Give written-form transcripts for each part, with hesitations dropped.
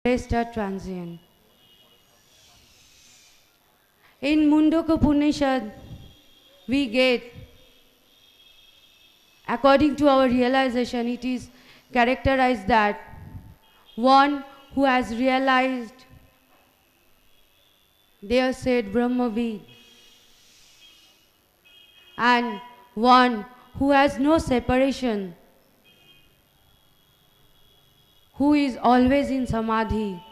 rest are transient. In Mundaka Upanishad, we get, according to our realization, it is characterized that one who has realized, there said Brahmavid, and one who has no separation, who is always in Samadhi,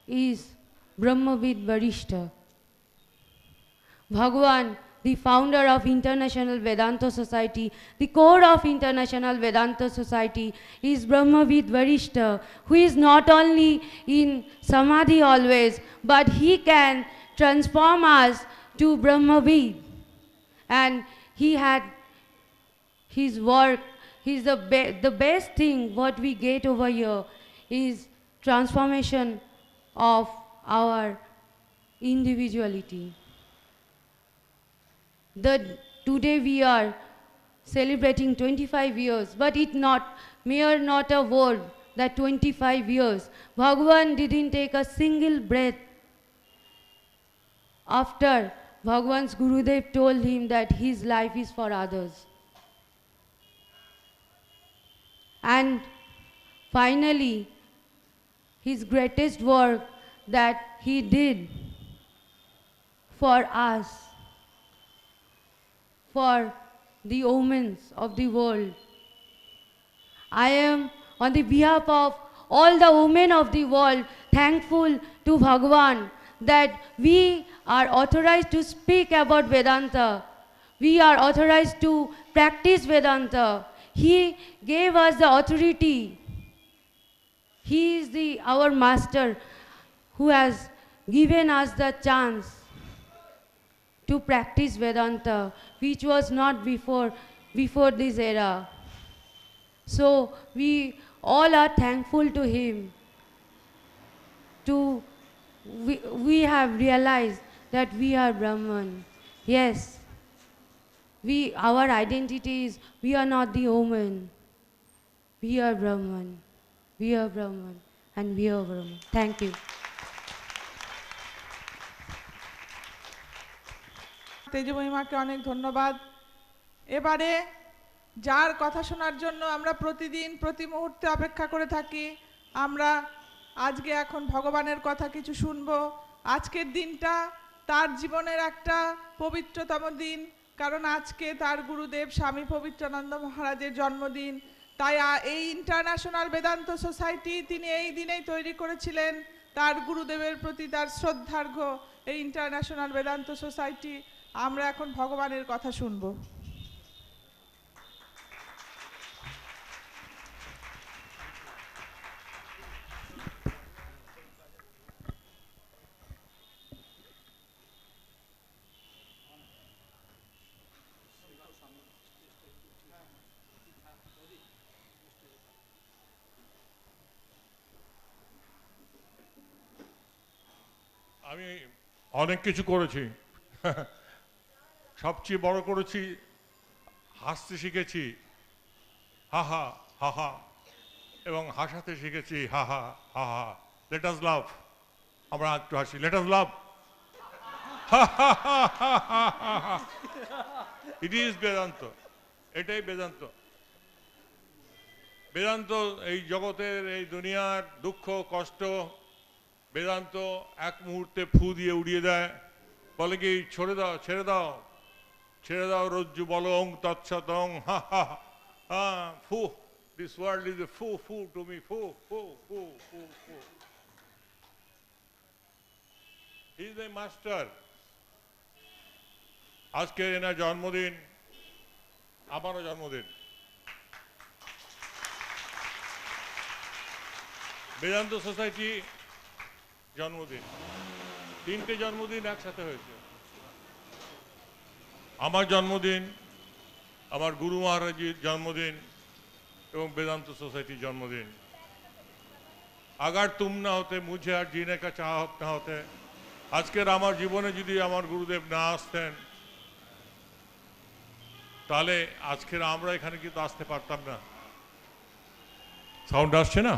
is Brahmavid Varishta. Bhagwan, the founder of International Vedanta Society, the core of International Vedanta Society, is Brahmavid Varishta, who is not only in Samadhi always, but he can transform us to Brahmavid. And he had his work, the best thing what we get over here is transformation of our individuality. Today we are celebrating 25 years, but it not a word that 25 years. Bhagwan didn't take a single breath after Bhagwan's Gurudev told him that his life is for others. And finally, his greatest work that he did for us, for the women of the world. I am, on the behalf of all the women of the world, thankful to Bhagwan that we are authorized to speak about Vedanta. We are authorized to practice Vedanta. He gave us the authority. He is our master who has given us the chance to practice Vedanta, which was not before this era. So we all are thankful to him. We have realized that we are Brahman. Yes, our identity is, we are not the woman. We are Brahman. We are Brahman. And we are Brahman. Thank you. তেজমহিমাকে অনেক ধন্যবাদ। এবারে যার কথা শোনার জন্য আমরা প্রতিদিন প্রতি মুহূর্তে অপেক্ষা করে থাকি, আমরা আজকে এখন ভগবানের কথা কিছু শুনবো। আজকের দিনটা তার জীবনের একটা পবিত্রতম দিন, কারণ আজকে তার গুরুদেব স্বামী পবিত্রানন্দ মহারাজের জন্মদিন। তাই এই ইন্টারন্যাশনাল বেদান্ত সোসাইটি তিনি এই দিনেই তৈরি করেছিলেন তার গুরুদেবের প্রতি তার শ্রদ্ধার্ঘ্য এই ইন্টারন্যাশনাল বেদান্ত সোসাইটি। আমরা এখন ভগবানের কথা শুনবো। আমি অনেক কিছু করেছি, সবচেয়ে বড় করেছি হাসতে শিখেছি, হাহা হাহা, এবং হাসাতে শিখেছি হাহা হাহা। লেট আস লাভ, আমরা একটু হাসি, let us love. It is Vedanta, এটাই বেদান্ত। বেদান্ত এই জগতের, এই দুনিয়ার দুঃখ কষ্ট বেদান্ত এক মুহূর্তে ফু দিয়ে উড়িয়ে দেয়। বলে কি, ছেড়ে দাও ছেড়ে দাও ছেড়ে দাও রজ্জু বলো ওং তৎসতং, হা হা হা, ফু, দিস ওয়ার্ল্ড ইজ এ ফু ফু টু মি, ফু ফু ফু ফু ফু। He is a master. আজকে এনার জন্মদিন, আমারও জন্মদিন। বেদান্ত সোসাইটি জন্মদিন, তিনটে জন্মদিন একসাথে হয়েছে। আমার জন্মদিন, আমার গুরু মহারাজের জন্মদিন এবং বেদান্ত সোসাইটির জন্মদিন। আগার তুম না হতে মুঝে আর জিনে কা চাহত না হতে, আজকের আমার জীবনে যদি আমার গুরুদেব না আসতেন তাহলে আজকের আমরা এখানে কিন্তু আসতে পারতাম না। সাউন্ড আসছে না?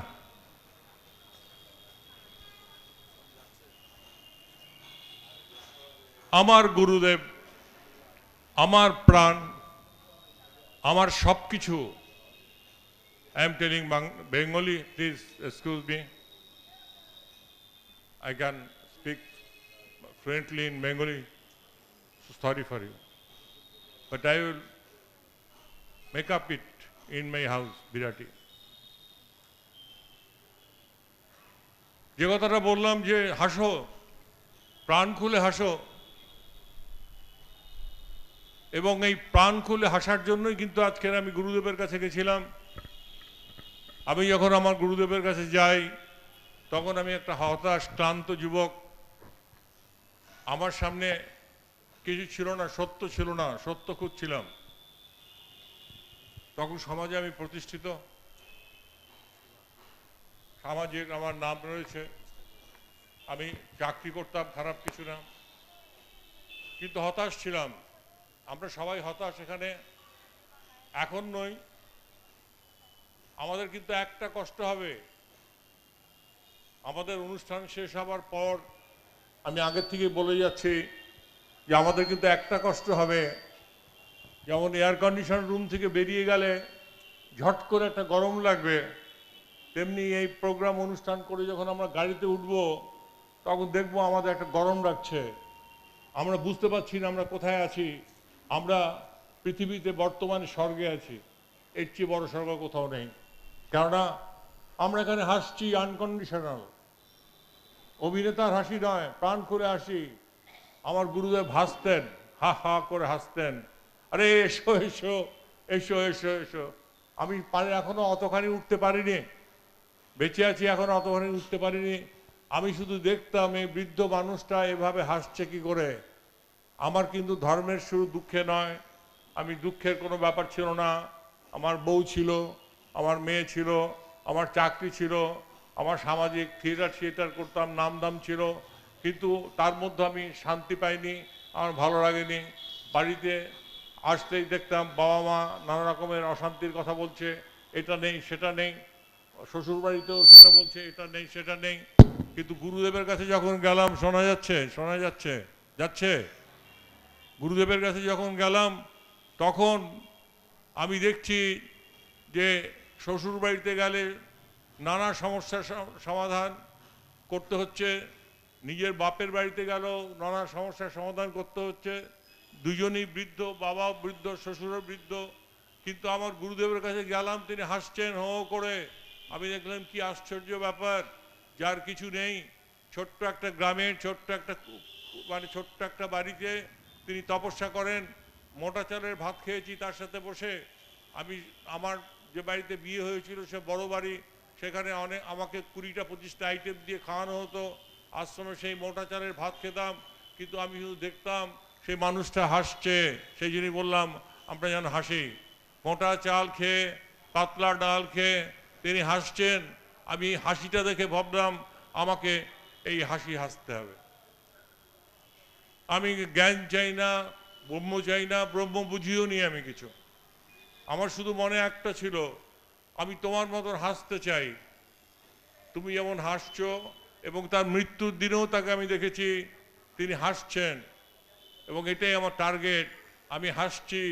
আমার গুরুদেব, আমার প্রাণ, আমার সব কিছু। I am telling Bengali, please excuse me. I can speak fluently in Bengali, so sorry for you. But I will make up it in my house, Birati. যে কথাটা বললাম যে হাসো, প্রাণ খুলে হাসো, এবং এই প্রাণ খুলে হাসার জন্যই কিন্তু আজকের আমি গুরুদেবের কাছে গেছিলাম। আমি যখন আমার গুরুদেবের কাছে যাই তখন আমি একটা হতাশ ক্লান্ত যুবক, আমার সামনে কিছু ছিল না, সত্য ছিল না, সত্য খুঁজছিলাম। তখন সমাজে আমি প্রতিষ্ঠিত, সামাজিক আমার নাম রয়েছে, আমি চাকরি করতাম, খারাপ কিছু না, কিন্তু হতাশ ছিলাম। আমরা সবাই হতাশ এখানে, এখন নই। আমাদের কিন্তু একটা কষ্ট হবে, আমাদের অনুষ্ঠান শেষ হবার পর, আমি আগের থেকে বলে যাচ্ছি যে আমাদের কিন্তু একটা কষ্ট হবে। যেমন এয়ার কন্ডিশন রুম থেকে বেরিয়ে গেলে ঝট করে একটা গরম লাগবে, তেমনি এই প্রোগ্রাম অনুষ্ঠান করে যখন আমরা গাড়িতে উঠব তখন দেখবো আমাদের একটা গরম লাগছে। আমরা বুঝতে পারছি না আমরা কোথায় আছি। আমরা পৃথিবীতে বর্তমানে স্বর্গে আছি, এর চেয়ে বড় স্বর্গ কোথাও নেই। কেননা আমরা এখানে হাসছি আনকন্ডিশনাল, অভিনেতার হাসি নয়, প্রাণ খুলে হাসি। আমার গুরুদেব হাসতেন, হা হা করে হাসতেন, আরে এসো এসো এসো এসো এসো। আমি এখনো অতখানি উঠতে পারিনি, বেঁচে আছি এখনো অতখানি উঠতে পারিনি। আমি শুধু দেখতাম এই বৃদ্ধ মানুষটা এভাবে হাসছে কি করে। আমার কিন্তু ধর্মের শুরু দুঃখে নয়, আমি দুঃখের কোনো ব্যাপার ছিল না। আমার বউ ছিল, আমার মেয়ে ছিল, আমার চাকরি ছিল, আমার সামাজিক থিয়েটার করতাম, নাম দাম ছিল, কিন্তু তার মধ্যে আমি শান্তি পাইনি, আমার ভালো লাগেনি। বাড়িতে আসতেই দেখতাম বাবা মা নানা রকমের অশান্তির কথা বলছে, এটা নেই সেটা নেই, শ্বশুরবাড়িতেও সেটা বলছে, এটা নেই সেটা নেই। কিন্তু গুরুদেবের কাছে যখন গেলাম, শোনা যাচ্ছে গুরুদেবের কাছে যখন গেলাম তখন আমি দেখছি যে শ্বশুরবাড়িতে গেলে নানা সমস্যার সমাধান করতে হচ্ছে, নিজের বাপের বাড়িতে গেলেও নানা সমস্যার সমাধান করতে হচ্ছে। দুজনই বৃদ্ধ, বাবা বৃদ্ধ, শ্বশুরও বৃদ্ধ, কিন্তু আমার গুরুদেবের কাছে গেলাম, তিনি হাসছেন হো করে। আমি দেখলাম কি আশ্চর্য ব্যাপার, যার কিছু নেই, ছোট্ট একটা গ্রামের ছোট্ট একটা বাড়িতে তিনি তপস্যা করেন। মোটা চালের ভাত খেয়েছি তার সাথে বসে। আমার যে বাড়িতে বিয়ে হয়েছিল সে বড় বাড়ি, সেখানে আমাকে 20টা 25টা আইটেম দিয়ে খাওয়ানো হতো। আশ্রমে সেই মোটা চালের ভাত খেতাম, কিন্তু আমি শুধু দেখতাম সেই মানুষটা হাসছে। সেই জন্যই বললাম আমরা যেন হাসি। মোটা চাল খেয়ে, পাতলা ডাল খেয়ে তিনি হাসছেন। আমি হাসিটা দেখে ভাবলাম আমাকে এই হাসতে হবে। আমি জ্ঞান চাই না, ব্রহ্ম চাই না, ব্রহ্ম বুঝিও নি আমি কিছু। আমার শুধু মনে একটা ছিল, আমি তোমার মতন হাসতে চাই। তুমি যেমন হাসছো, এবং তার মৃত্যুর দিনেও তাকে আমি দেখেছি তিনি হাসছেন, এবং এটাই আমার টার্গেট। আমি হাসছি,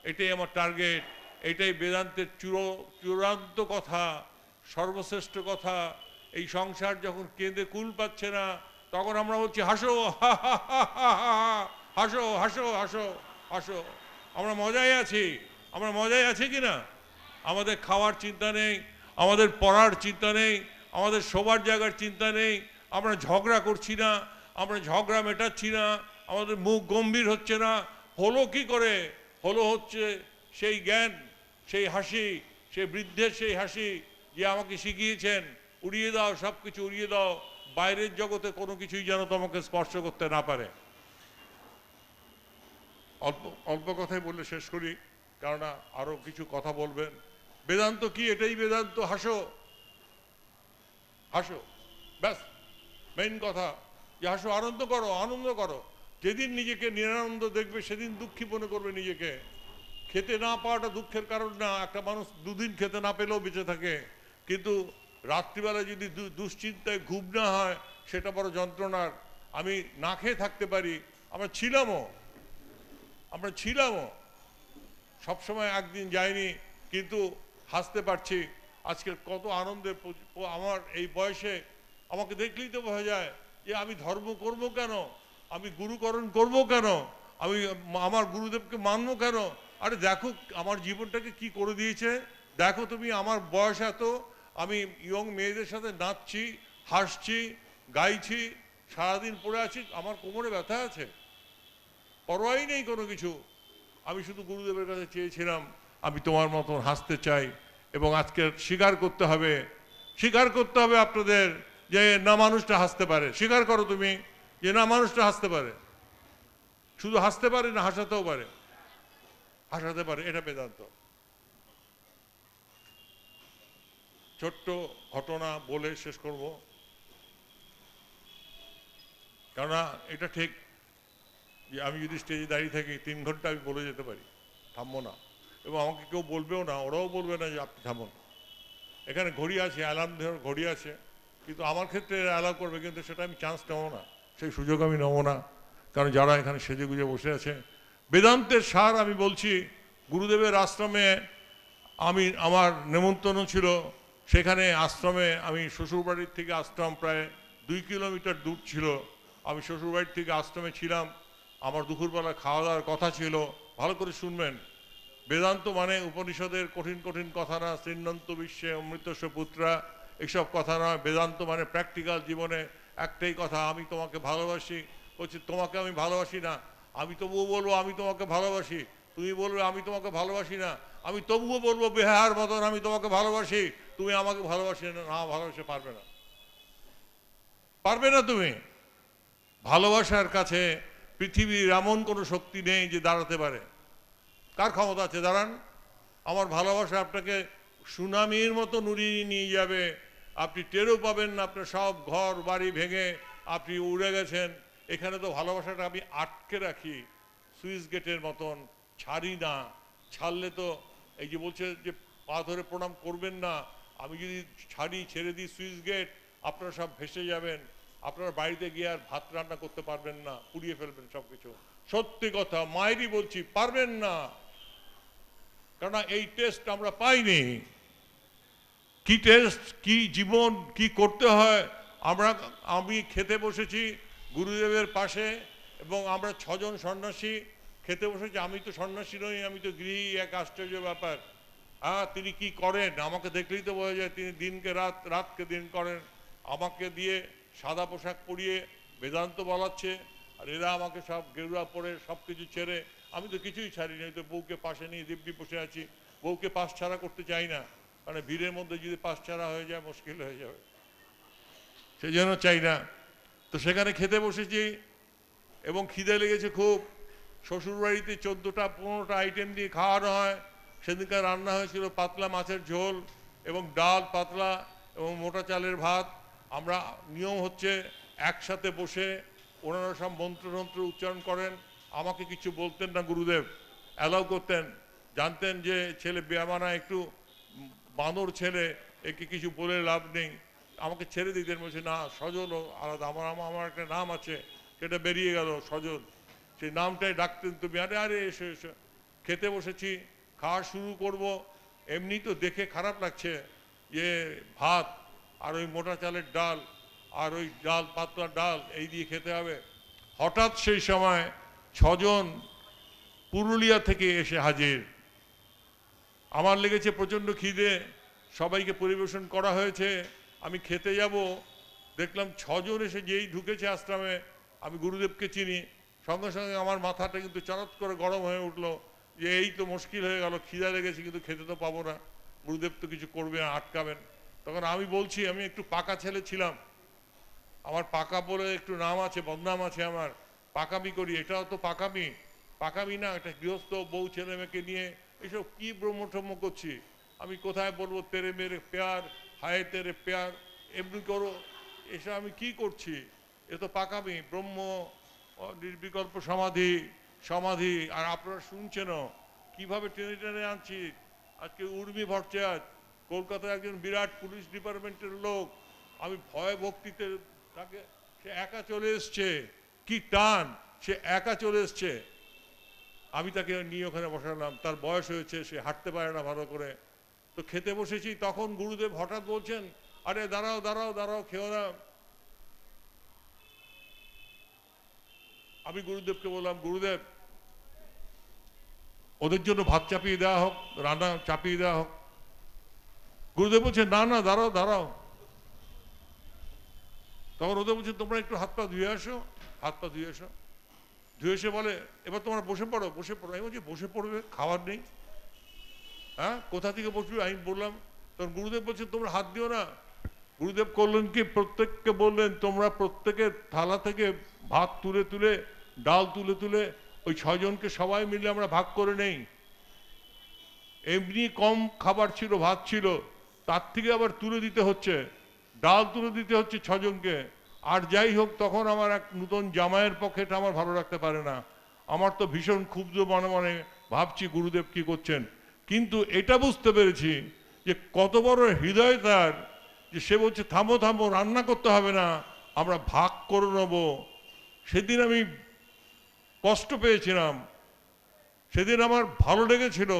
এটাই আমার টার্গেট, এটাই বেদান্তের চূড়ান্ত কথা, সর্বশ্রেষ্ঠ কথা। এই সংসার যখন কেঁদে কুল পাচ্ছে না, তখন আমরা বলছি হাসো, হাসো হাসো হাসো হাসো। আমরা মজায় আছি কি না? আমাদের খাওয়ার চিন্তা নেই, আমাদের পড়ার চিন্তা নেই, আমাদের শোবার জায়গার চিন্তা নেই, আমরা ঝগড়া করছি না, আমরা ঝগড়া মেটাচ্ছি না, আমাদের মুখ গম্ভীর হচ্ছে না। হলো কি করে? হচ্ছে সেই জ্ঞান, সেই হাসি, সেই বৃদ্ধের সেই হাসি যে আমাকে শিখিয়েছেন উড়িয়ে দাও, সব কিছু উড়িয়ে দাও, বাইরের জগতে কোনো কিছুই যেন তোমাকে স্পর্শ করতে না পারে। অল্প কথাই বলে শেষ করি, কেননা আরো কিছু কথা বলবেন। বেদান্ত কি? এটাই বেদান্ত। হাসো হাসো, ব্যাস মেইন কথা যে হাসো, আনন্দ করো। যেদিন নিজেকে নিরানন্দ দেখবে সেদিন দুঃখী মনে করবে নিজেকে। খেতে না পাওয়াটা দুঃখের কারণ না, একটা মানুষ দুদিন খেতে না পেলেও বেঁচে থাকে, কিন্তু রাত্রিবেলা যদি দুশ্চিন্তায় ঘুম না হয় সেটা বড় যন্ত্রণার। আমি না খেয়ে থাকতে পারি, আমরা ছিলামও সবসময় একদিন যাইনি, কিন্তু হাসতে পারছি। আজকের কত আনন্দের, আমার এই বয়সে আমাকে দেখলেই তো বোঝা যায় যে আমি ধর্ম করব কেন, আমি গুরুকরণ করব কেন, আমি আমার গুরুদেবকে মানবো কেন। আরে দেখো আমার জীবনটাকে কি করে দিয়েছে, দেখো তুমি আমার বয়স এত, আমি ইয়ং মেয়েদের সাথে নাচছি, হাসছি, গাইছি, সারাদিন পড়ে আছি, আমার কোমরে ব্যথা আছে, পরোয়াই নেই কোনো কিছু। আমি শুধু গুরুদেবের কাছে চেয়েছিলাম আমি তোমার মতন হাসতে চাই। এবং আজকে স্বীকার করতে হবে আপনাদের যে না মানুষটা হাসতে পারে। স্বীকার করো তুমি যে না মানুষটা হাসতে পারে, শুধু হাসতে পারে না হাসাতেও পারে, হাসাতে পারে, এটা বেদান্ত। ছোট্ট ঘটনা বলে শেষ করব, কেননা এটা ঠিক যে আমি যদি স্টেজে দাঁড়িয়ে থাকি 3 ঘন্টা আমি বলে যেতে পারি, থামবো না, এবং আমাকে কেউ বলবেও না, ওরাও বলবে না যে আপনি থামুন। এখানে ঘড়ি আছে, অ্যালার্ম দেওয়ার ঘড়ি আছে, কিন্তু আমার ক্ষেত্রে অ্যালাউ করবে, কিন্তু সেটা আমি চান্স নেবো না, সেই সুযোগ আমি নেবো না। কারণ যারা এখানে সেজে গুজে বসে আছে, বেদান্তের সার আমি বলছি। গুরুদেবের আশ্রমে আমার নেমন্তন্ন ছিল, সেখানে আশ্রমে আমি শ্বশুরবাড়ির থেকে আশ্রম প্রায় 2 কিলোমিটার দূর ছিল। আমি শ্বশুরবাড়ির থেকে আশ্রমে ছিলাম, আমার দুপুরবেলা খাওয়া দাওয়ার কথা ছিল। ভালো করে শুনবেন, বেদান্ত মানে উপনিষদের কঠিন কঠিন কথা না, শ্রীনন্ত বিশ্বে অমৃতস্য পুত্রা, এইসব কথা নয়। বেদান্ত মানে প্র্যাকটিক্যাল জীবনে একটাই কথা, আমি তোমাকে ভালোবাসি। বলছি তোমাকে আমি ভালোবাসি না, আমি তবুও বলবো আমি তোমাকে ভালোবাসি। তুমি বলবে আমি তোমাকে ভালোবাসি না, আমি তবুও বলবো বেহার মতন আমি তোমাকে ভালোবাসি। তুমি আমাকে ভালোবাসি না, ভালোবাসতে পারবে না তুমি। ভালোবাসার কাছে পৃথিবীর এমন কোনো শক্তি নেই যে দাঁড়াতে পারে। কার ক্ষমতা আছে দাঁড়ান? আমার ভালোবাসা আপনাকে সুনামির মতো নুড়িয়ে নিয়ে যাবে, আপনি টেরও পাবেন না, আপনার সব ঘর বাড়ি ভেঙে আপনি উড়ে গেছেন। এখানে তো ভালোবাসাটা আমি আটকে রাখি সুইচ গেটের মতন, ছাড়ি না। ছাড়লে তো এই যে বলছে যে পা ধরে প্রণাম করবেন না, আমি যদি ছেড়ে দিই সুইচ গেট, আপনারা সব ভেসে যাবেন, আপনার বাড়িতে গিয়ে আর ভাত রান্না করতে পারবেন না, পুড়িয়ে ফেলবেন সবকিছু। সত্যি কথা, মায়েরই বলছি, পারবেন না। কেননা এই টেস্ট আমরা পাইনি। কি টেস্ট, কি জীবন, কি করতে হয়। আমি খেতে বসেছি গুরুদেবের পাশে, এবং আমরা 6 জন সন্ন্যাসী খেতে বসেছি। আমি তো সন্ন্যাসী নই, আমি তো গৃহী। এক আশ্চর্য ব্যাপার। তিনি কি করেন আমাকে দেখলেই তো বোঝা যায়, তিনি দিনকে রাত, রাতকে দিন করেন। আমাকে দিয়ে সাদা পোশাক পরিয়ে বেদান্ত বলাচ্ছে, আর এরা আমাকে সব গেরুয়া পরে সব কিছু ছেড়ে, আমি তো কিছুই ছাড়িনি। তো বউকে পাশে নিয়ে দিব্যি বসে আছি, বউকে পাশ ছাড়া করতে চাই না, কারণ ভিড়ের মধ্যে যদি পাশ ছাড়া হয়ে যায় মুশকিল হয়ে যাবে, সেই জন্য চাই না। তো সেখানে খেতে বসেছি এবং খিদে লেগেছে খুব। শ্বশুরবাড়িতে 14টা 15টা আইটেম দিয়ে খাওয়ানো হয়। সেদিনকার রান্না হয়েছিল পাতলা মাছের ঝোল এবং ডাল পাতলা এবং মোটা চালের ভাত। আমরা নিয়ম হচ্ছে একসাথে বসে ওনারা সব মন্ত্রতন্ত্র উচ্চারণ করেন, আমাকে কিছু বলতেন না গুরুদেব, অ্যালাউ করতেন। জানতেন যে ছেলে বেয়ামানা, একটু বাঁদর ছেলে, একে কিছু বলে লাভ নেই, আমাকে ছেড়ে দিতেন। বলছে না, সজলও আলাদা, আমার একটা নাম আছে, সেটা বেরিয়ে গেল সজল, সেই নামটাই ডাকতেন তুমি। আরে এসো এসো। খেতে বসেছি, খাওয়া শুরু করব, এমনি তো দেখে খারাপ লাগছে যে ভাত আর ওই মোটা চালের ডাল আর ওই ডাল পাতলা ডাল এই দিয়ে খেতে হবে। হঠাৎ সেই সময় 6 জন পুরুলিয়া থেকে এসে হাজির। আমার লেগেছে প্রচণ্ড খিদে, সবাইকে পরিবেশন করা হয়েছে, আমি খেতে যাব। দেখলাম 6 জন এসে যেই ঢুকেছে আশ্রমে, আমি গুরুদেবকে চিনি, সঙ্গে সঙ্গে আমার মাথাটা কিন্তু চরৎ করে গরম হয়ে উঠলো যে এই তো মুশকিল হয়ে গেল, খিদা লেগেছে কিন্তু খেতে তো পাবো না, গুরুদেব তো কিছু করবে না, আটকাবেন। তখন আমি বলছি আমি একটু পাকা ছেলে ছিলাম, আমার পাকা বলে একটু নাম আছে, বদনাম আছে, আমার পাকামি করি। এটাও তো পাকামি না, একটা গৃহস্থ বউ ছেলে মেয়েকে নিয়ে এসব কি ব্রহ্মঠম্য করছি। আমি কোথায় বলবো তেরে মেরে প্যার, হায় তেরে প্যার, এমনি করো, এসব আমি কি করছি? এ তো পাকামি। ব্রহ্ম নির্বিকল্প সমাধি। আর আপনারা শুনছেনও কিভাবে টেনে টেনে আনছি। আজকে উর্মি ভট্টাচার্য কলকাতায় একজন বিরাট পুলিশ ডিপার্টমেন্টের লোক, আমি ভয় ভক্তিতে তাকে, সে একা চলে এসছে, কি টান। সে একা চলে এসছে, আমি তাকে নিয়ে ওখানে বসালাম, তার বয়স হয়েছে, সে হাঁটতে পারে না ভালো করে। তো খেতে বসেছি, তখন গুরুদেব হঠাৎ বলছেন, আরে দাঁড়াও দাঁড়াও দাঁড়াও, খেও না। আমি গুরুদেবকে বললাম, গুরুদেব ওদের জন্য ভাত চাপিয়ে দেওয়া হোক, রান্না চাপিয়ে দেওয়া হোক। গুরুদেব বলছে, না না দাঁড়াও দাঁড়াও। তখন ওদের বলছে, তোমরা একটু হাত পা ধুয়ে আসো, হাত পা ধুয়ে আসো। ধুয়ে এসে বলে, এবার তোমরা বসে পড়ো, বসে পড়ো। আমি বলছি, বসে পড়বে, খাবার নেই? হ্যাঁ, কোথা থেকে বসবে? আমি বললাম। তখন গুরুদেব বলছে, তোমরা হাত দিও না। গুরুদেব করলেন কি, প্রত্যেককে বললেন, তোমরা প্রত্যেকের থালা থেকে ভাত তুলে তুলে, ডাল তুলে তুলে ওই 6 জনকে সবাই মিলে আমরা ভাগ করে নেই। এমনি কম খাবার ছিল, ভাত ছিল, তার থেকে আবার তুলে দিতে হচ্ছে, ডাল তুলে দিতে হচ্ছে 6 জনকে। আর যাই হোক, তখন আমার এক নতুন জামাইয়ের পক্ষে এটা আমার ভালো রাখতে পারে না। আমার তো ভীষণ ক্ষুব্ধ মনে মনে ভাবছি, গুরুদেব কি করছেন। কিন্তু এটা বুঝতে পেরেছি যে কত বড় হৃদয় তার, যে সে বলছে, থামো থামো, রান্না করতে হবে না, আমরা ভাগ করে নেব। সেদিন আমি কষ্ট পেয়েছিলাম, সেদিন আমার ভালো লেগেছিল।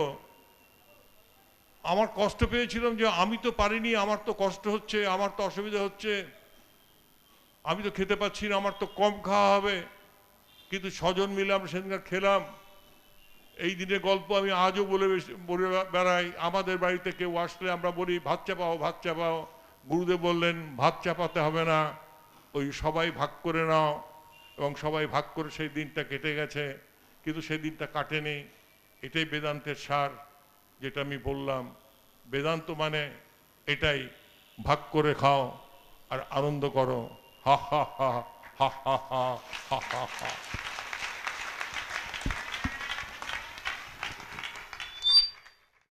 আমার কষ্ট পেয়েছিলাম যে আমি তো পারিনি, আমার তো কষ্ট হচ্ছে, আমার তো অসুবিধা হচ্ছে, আমি তো খেতে পাচ্ছি না, আমার তো কম খাওয়া হবে। কিন্তু 6 জন মিলে আমরা সেদিনকার খেলাম। এই দিনের গল্প আমি আজও বলে বেড়াই। আমাদের বাড়িতে কেউ আসলে আমরা বলি, ভাত চাপাও, ভাত চাপাও। গুরুদেব বললেন, ভাত চাপাতে হবে না, ওই সবাই ভাগ করে নাও। এবং সবাই ভাগ করে সেই দিনটা কেটে গেছে। কিন্তু সেই দিনটা কাটেনি। এটাই বেদান্তের সার, যেটা আমি বললাম। বেদান্ত মানে এটাই, ভাগ করে খাও আর আনন্দ করো। হা হা হা হা হা হা হা হা হা।